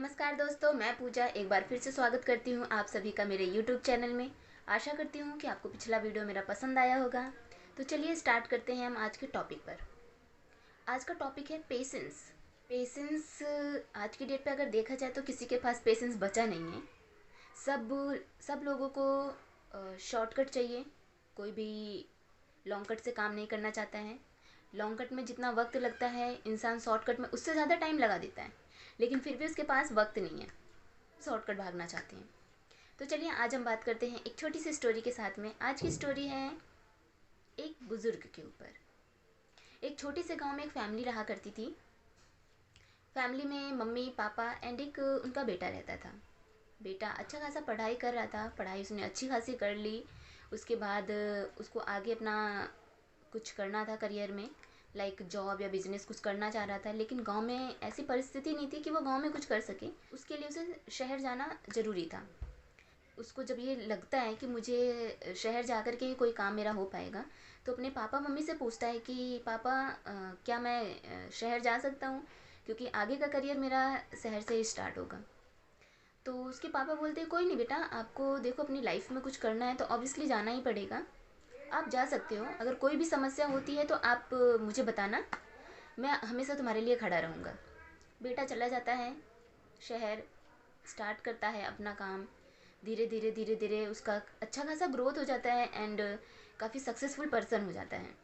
नमस्कार दोस्तों, मैं पूजा एक बार फिर से स्वागत करती हूँ आप सभी का मेरे YouTube चैनल में। आशा करती हूँ कि आपको पिछला वीडियो मेरा पसंद आया होगा। तो चलिए स्टार्ट करते हैं हम आज के टॉपिक पर। आज का टॉपिक है पेशेंस। पेशेंस आज की डेट पे अगर देखा जाए तो किसी के पास पेशेंस बचा नहीं है। सब सब लोगों को शॉर्टकट चाहिए। कोई भी लॉन्ग कट से काम नहीं करना चाहता है। लॉन्ग कट में जितना वक्त लगता है इंसान शॉर्टकट में उससे ज़्यादा टाइम लगा देता है, लेकिन फिर भी उसके पास वक्त नहीं है, शॉर्टकट भागना चाहते हैं। तो चलिए आज हम बात करते हैं एक छोटी सी स्टोरी के साथ में। आज की स्टोरी है एक बुज़ुर्ग के ऊपर। एक छोटे से गांव में एक फैमिली रहा करती थी। फैमिली में मम्मी पापा एंड एक उनका बेटा रहता था। बेटा अच्छा खासा पढ़ाई कर रहा था, पढ़ाई उसने अच्छी खासी कर ली। उसके बाद उसको आगे अपना कुछ करना था करियर में, लाइक जॉब या बिजनेस कुछ करना चाह रहा था, लेकिन गांव में ऐसी परिस्थिति नहीं थी कि वो गांव में कुछ कर सके। उसके लिए उसे शहर जाना ज़रूरी था। उसको जब ये लगता है कि मुझे शहर जा कर के ही कोई काम मेरा हो पाएगा, तो अपने पापा मम्मी से पूछता है कि पापा क्या मैं शहर जा सकता हूँ, क्योंकि आगे का करियर मेरा शहर से ही स्टार्ट होगा। तो उसके पापा बोलते हैं कोई नहीं बेटा, आपको देखो अपनी लाइफ में कुछ करना है तो ऑब्वियसली जाना ही पड़ेगा। आप जा सकते हो, अगर कोई भी समस्या होती है तो आप मुझे बताना, मैं हमेशा तुम्हारे लिए खड़ा रहूँगा। बेटा चला जाता है शहर, स्टार्ट करता है अपना काम। धीरे धीरे उसका अच्छा खासा ग्रोथ हो जाता है एंड काफ़ी सक्सेसफुल पर्सन हो जाता है।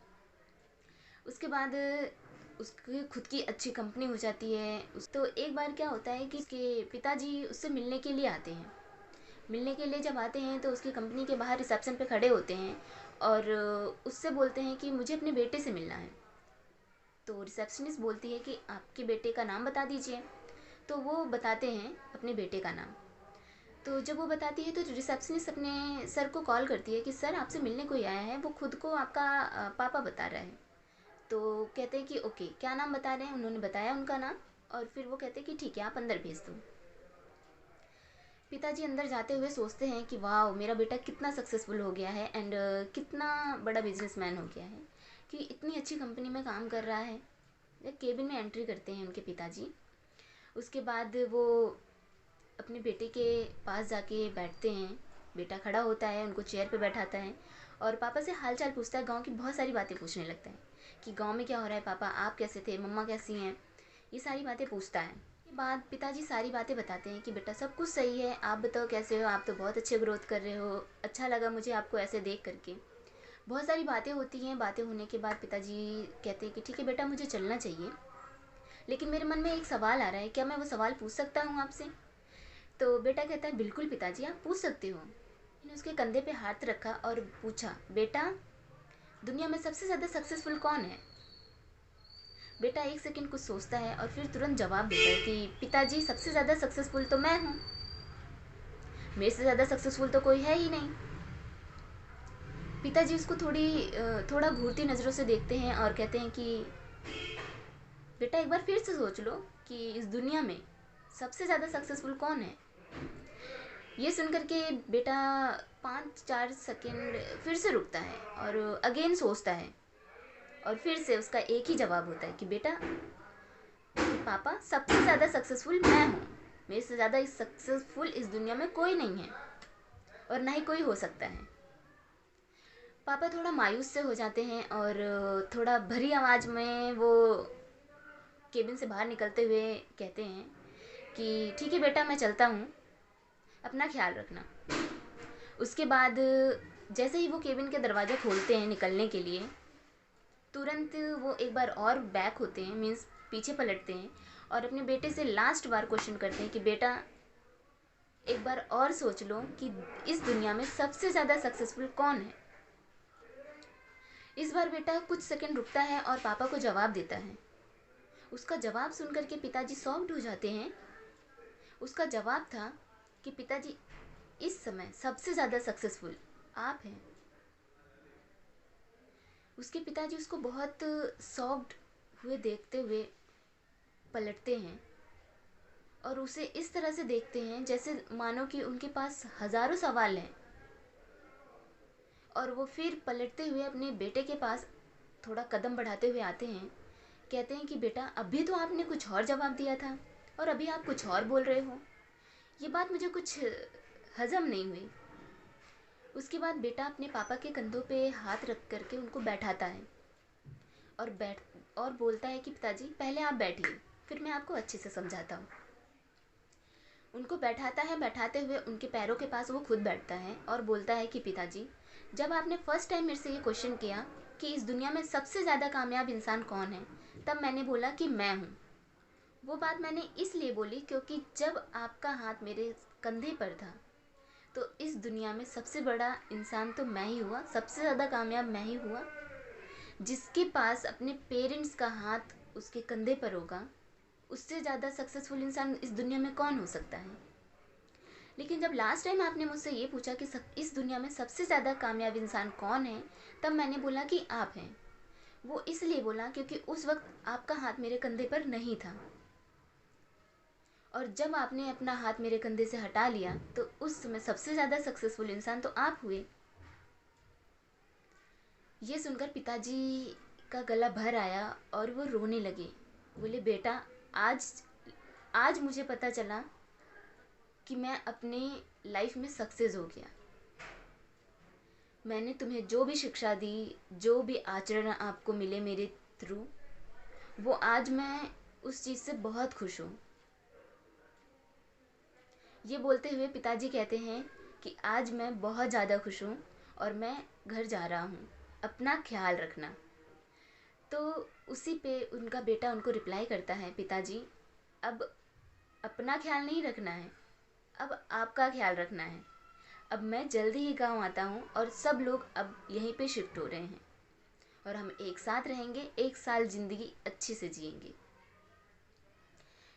उसके बाद उसकी खुद की अच्छी कंपनी हो जाती है। तो एक बार क्या होता है कि उसके पिताजी उससे मिलने के लिए आते हैं। मिलने के लिए जब आते हैं तो उसकी कंपनी के बाहर रिसेप्शन पे खड़े होते हैं और उससे बोलते हैं कि मुझे अपने बेटे से मिलना है। तो रिसेप्शनिस्ट बोलती है कि आपके बेटे का नाम बता दीजिए। तो वो बताते हैं अपने बेटे का नाम। तो जब वो बताती है तो रिसेप्शनिस्ट अपने सर को कॉल करती है कि सर आपसे मिलने कोई आया है, वो खुद को आपका पापा बता रहा है। तो कहते हैं कि ओके, क्या नाम बता रहे हैं। उन्होंने बताया उनका नाम और फिर वो कहते हैं कि ठीक है आप अंदर भेज दो। पिताजी अंदर जाते हुए सोचते हैं कि वाह मेरा बेटा कितना सक्सेसफुल हो गया है एंड कितना बड़ा बिजनेसमैन हो गया है कि इतनी अच्छी कंपनी में काम कर रहा है। केबिन में एंट्री करते हैं उनके पिताजी। उसके बाद वो अपने बेटे के पास जाके बैठते हैं। बेटा खड़ा होता है, उनको चेयर पे बैठाता है और पापा से हालचाल पूछता है। गांव की बहुत सारी बातें पूछने लगता है कि गांव में क्या हो रहा है पापा, आप कैसे थे, मम्मा कैसी हैं, ये सारी बातें पूछता है। के बाद पिताजी सारी बातें बताते हैं कि बेटा सब कुछ सही है, आप बताओ कैसे हो, आप तो बहुत अच्छे ग्रोथ कर रहे हो, अच्छा लगा मुझे आपको ऐसे देख करके। बहुत सारी बातें होती हैं। बातें होने के बाद पिताजी कहते हैं कि ठीक है बेटा मुझे चलना चाहिए, लेकिन मेरे मन में एक सवाल आ रहा है, क्या मैं वो सवाल पूछ सकता हूँ आपसे। तो बेटा कहता है बिल्कुल पिताजी आप पूछ सकते हो। मैंने उसके कंधे पे हाथ रखा और पूछा, बेटा दुनिया में सबसे ज़्यादा सक्सेसफुल कौन है। बेटा एक सेकंड कुछ सोचता है और फिर तुरंत जवाब देता है कि पिताजी सबसे ज़्यादा सक्सेसफुल तो मैं हूँ, मेरे से ज़्यादा सक्सेसफुल तो कोई है ही नहीं। पिताजी उसको थोड़ा घूरती नज़रों से देखते हैं और कहते हैं कि बेटा एक बार फिर से सोच लो कि इस दुनिया में सबसे ज़्यादा सक्सेसफुल कौन है। ये सुनकर के बेटा 5-4 सेकंड फिर से रुकता है और अगेन सोचता है और फिर से उसका एक ही जवाब होता है कि बेटा पापा सबसे ज़्यादा सक्सेसफुल मैं हूँ, मेरे से ज़्यादा सक्सेसफुल इस दुनिया में कोई नहीं है और ना ही कोई हो सकता है। पापा थोड़ा मायूस से हो जाते हैं और थोड़ा भरी आवाज़ में वो केबिन से बाहर निकलते हुए कहते हैं कि ठीक है बेटा मैं चलता हूँ, अपना ख्याल रखना। उसके बाद जैसे ही वो केबिन के दरवाज़ा खोलते हैं निकलने के लिए, तुरंत वो एक बार और बैक होते हैं, मीन्स पीछे पलटते हैं और अपने बेटे से लास्ट बार क्वेश्चन करते हैं कि बेटा एक बार और सोच लो कि इस दुनिया में सबसे ज़्यादा सक्सेसफुल कौन है। इस बार बेटा कुछ सेकंड रुकता है और पापा को जवाब देता है। उसका जवाब सुनकर के पिताजी शॉक्ड हो जाते हैं। उसका जवाब था कि पिताजी इस समय सबसे ज़्यादा सक्सेसफुल आप हैं। उसके पिताजी उसको बहुत शॉक्ड हुए देखते हुए पलटते हैं और उसे इस तरह से देखते हैं जैसे मानो कि उनके पास हज़ारों सवाल हैं। और वो फिर पलटते हुए अपने बेटे के पास थोड़ा कदम बढ़ाते हुए आते हैं। कहते हैं कि बेटा अभी तो आपने कुछ और जवाब दिया था, और अभी आप कुछ और बोल रहे हो। ये बात मुझे कुछ हजम नहीं हुई। उसके बाद बेटा अपने पापा के कंधों पे हाथ रख करके उनको बैठाता है और बोलता है कि पिताजी पहले आप बैठिए, फिर मैं आपको अच्छे से समझाता हूँ। उनको बैठाता है, बैठाते हुए उनके पैरों के पास वो खुद बैठता है और बोलता है कि पिताजी, जब आपने फर्स्ट टाइम मेरे से ये क्वेश्चन किया कि इस दुनिया में सबसे ज़्यादा कामयाब इंसान कौन है, तब मैंने बोला कि मैं हूँ। वो बात मैंने इसलिए बोली क्योंकि जब आपका हाथ मेरे कंधे पर था तो इस दुनिया में सबसे बड़ा इंसान तो मैं ही हुआ, सबसे ज़्यादा कामयाब मैं ही हुआ। जिसके पास अपने पेरेंट्स का हाथ उसके कंधे पर होगा, उससे ज़्यादा सक्सेसफुल इंसान इस दुनिया में कौन हो सकता है। लेकिन जब लास्ट टाइम आपने मुझसे ये पूछा कि इस दुनिया में सबसे ज़्यादा कामयाब इंसान कौन है, तब मैंने बोला कि आप हैं। वो इसलिए बोला क्योंकि उस वक्त आपका हाथ मेरे कंधे पर नहीं था, और जब आपने अपना हाथ मेरे कंधे से हटा लिया तो उस समय सबसे ज़्यादा सक्सेसफुल इंसान तो आप हुए। ये सुनकर पिताजी का गला भर आया और वो रोने लगे। बोले बेटा, आज आज मुझे पता चला कि मैं अपने लाइफ में सक्सेस हो गया। मैंने तुम्हें जो भी शिक्षा दी, जो भी आचरण आपको मिले मेरे थ्रू, वो आज मैं उस चीज़ से बहुत खुश हूँ। ये बोलते हुए पिताजी कहते हैं कि आज मैं बहुत ज़्यादा खुश हूँ और मैं घर जा रहा हूँ, अपना ख्याल रखना। तो उसी पे उनका बेटा उनको रिप्लाई करता है, पिताजी अब अपना ख्याल नहीं रखना है, अब आपका ख्याल रखना है। अब मैं जल्दी ही गांव आता हूँ और सब लोग अब यहीं पे शिफ्ट हो रहे हैं और हम एक साथ रहेंगे, 1 साल ज़िंदगी अच्छे से जिएंगे।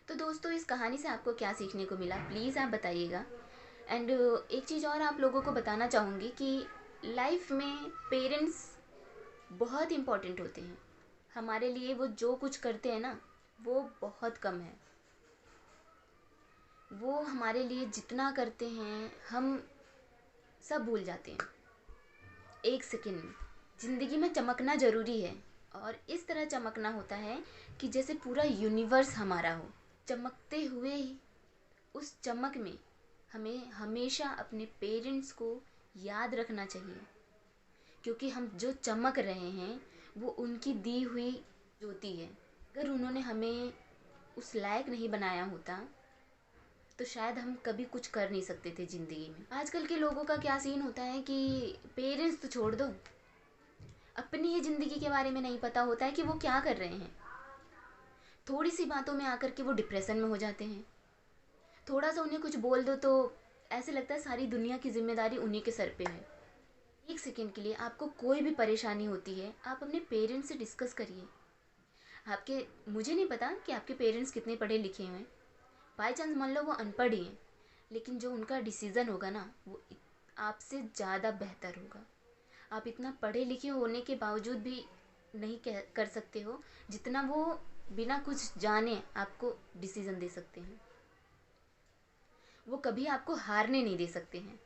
तो दोस्तों, इस कहानी से आपको क्या सीखने को मिला, प्लीज़ आप बताइएगा। एंड एक चीज़ और आप लोगों को बताना चाहूँगी कि लाइफ में पेरेंट्स बहुत इम्पॉर्टेंट होते हैं। हमारे लिए वो जो कुछ करते हैं ना, वो बहुत कम है। वो हमारे लिए जितना करते हैं हम सब भूल जाते हैं 1 सेकंड में। ज़िंदगी में चमकना ज़रूरी है, और इस तरह चमकना होता है कि जैसे पूरा यूनिवर्स हमारा हो। चमकते हुए उस चमक में हमें हमेशा अपने पेरेंट्स को याद रखना चाहिए, क्योंकि हम जो चमक रहे हैं वो उनकी दी हुई ज्योति है। अगर उन्होंने हमें उस लायक नहीं बनाया होता तो शायद हम कभी कुछ कर नहीं सकते थे ज़िंदगी में। आजकल के लोगों का क्या सीन होता है कि पेरेंट्स तो छोड़ दो, अपनी ही ज़िंदगी के बारे में नहीं पता होता है कि वो क्या कर रहे हैं। थोड़ी सी बातों में आकर के वो डिप्रेशन में हो जाते हैं। थोड़ा सा उन्हें कुछ बोल दो तो ऐसे लगता है सारी दुनिया की जिम्मेदारी उन्हीं के सर पे है। 1 सेकंड के लिए आपको कोई भी परेशानी होती है, आप अपने पेरेंट्स से डिस्कस करिए। आपके मुझे नहीं पता कि आपके पेरेंट्स कितने पढ़े लिखे हैं, बाई चांस मान लो वो अनपढ़ ही हैं, लेकिन जो उनका डिसीज़न होगा ना वो आपसे ज़्यादा बेहतर होगा। आप इतना पढ़े लिखे होने के बावजूद भी नहीं कर सकते हो जितना वो बिना कुछ जाने आपको डिसीज़न दे सकते हैं। वो कभी आपको हारने नहीं दे सकते हैं।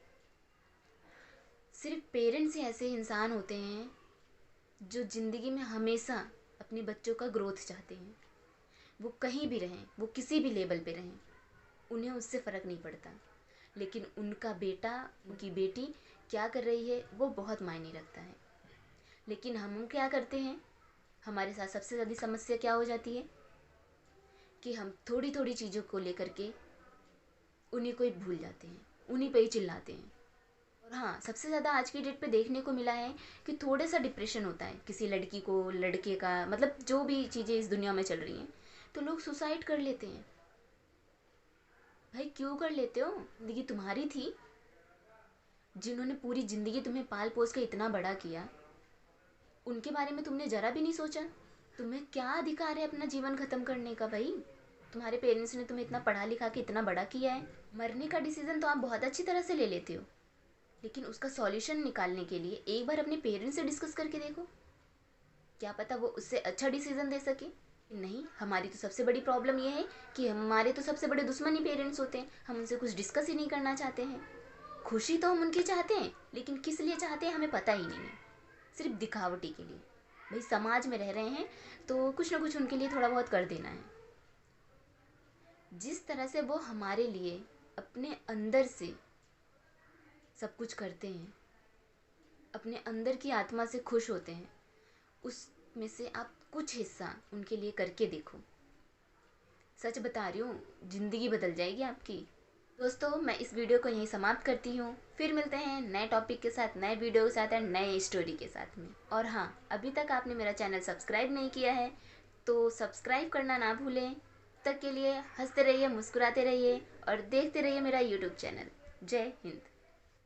सिर्फ पेरेंट्स ही ऐसे इंसान होते हैं जो ज़िंदगी में हमेशा अपने बच्चों का ग्रोथ चाहते हैं। वो कहीं भी रहें, वो किसी भी लेवल पे रहें, उन्हें उससे फ़र्क नहीं पड़ता। लेकिन उनका बेटा, उनकी बेटी क्या कर रही है वो बहुत मायने रखता है। लेकिन हम क्या करते हैं, हमारे साथ सबसे ज़्यादा समस्या क्या हो जाती है कि हम थोड़ी थोड़ी चीज़ों को लेकर के उन्हीं को ही भूल जाते हैं, उन्हीं पे ही चिल्लाते हैं। और हाँ, सबसे ज़्यादा आज की डेट पे देखने को मिला है कि थोड़ा सा डिप्रेशन होता है किसी लड़की को, लड़के का, मतलब जो भी चीज़ें इस दुनिया में चल रही हैं, तो लोग सुसाइड कर लेते हैं। भाई क्यों कर लेते हो? ज़िंदगी तुम्हारी थी, जिन्होंने पूरी ज़िंदगी तुम्हें पाल पोस के इतना बड़ा किया, उनके बारे में तुमने ज़रा भी नहीं सोचा? तुम्हें क्या अधिकार है अपना जीवन ख़त्म करने का भाई? तुम्हारे पेरेंट्स ने तुम्हें इतना पढ़ा लिखा के इतना बड़ा किया है। मरने का डिसीज़न तो आप बहुत अच्छी तरह से ले लेते हो, लेकिन उसका सॉल्यूशन निकालने के लिए एक बार अपने पेरेंट्स से डिस्कस करके देखो। क्या पता वो उससे अच्छा डिसीज़न दे सके। नहीं, हमारी तो सबसे बड़ी प्रॉब्लम ये है कि हमारे तो सबसे बड़े दुश्मन ही पेरेंट्स होते हैं। हम उनसे कुछ डिस्कस ही नहीं करना चाहते हैं। खुशी तो हम उनकी चाहते हैं, लेकिन किस लिए चाहते हैं हमें पता ही नहीं है, सिर्फ दिखावटी के लिए। भाई समाज में रह रहे हैं तो कुछ ना कुछ उनके लिए थोड़ा बहुत कर देना है। जिस तरह से वो हमारे लिए अपने अंदर से सब कुछ करते हैं, अपने अंदर की आत्मा से खुश होते हैं, उसमें से आप कुछ हिस्सा उनके लिए करके देखो। सच बता रही हूँ, ज़िंदगी बदल जाएगी आपकी। दोस्तों, मैं इस वीडियो को यहीं समाप्त करती हूँ। फिर मिलते हैं नए टॉपिक के साथ, नए वीडियो के साथ एंड नए स्टोरी के साथ में। और हाँ, अभी तक आपने मेरा चैनल सब्सक्राइब नहीं किया है तो सब्सक्राइब करना ना भूलें। तक के लिए हंसते रहिए, मुस्कुराते रहिए और देखते रहिए मेरा यूट्यूब चैनल। जय हिंद।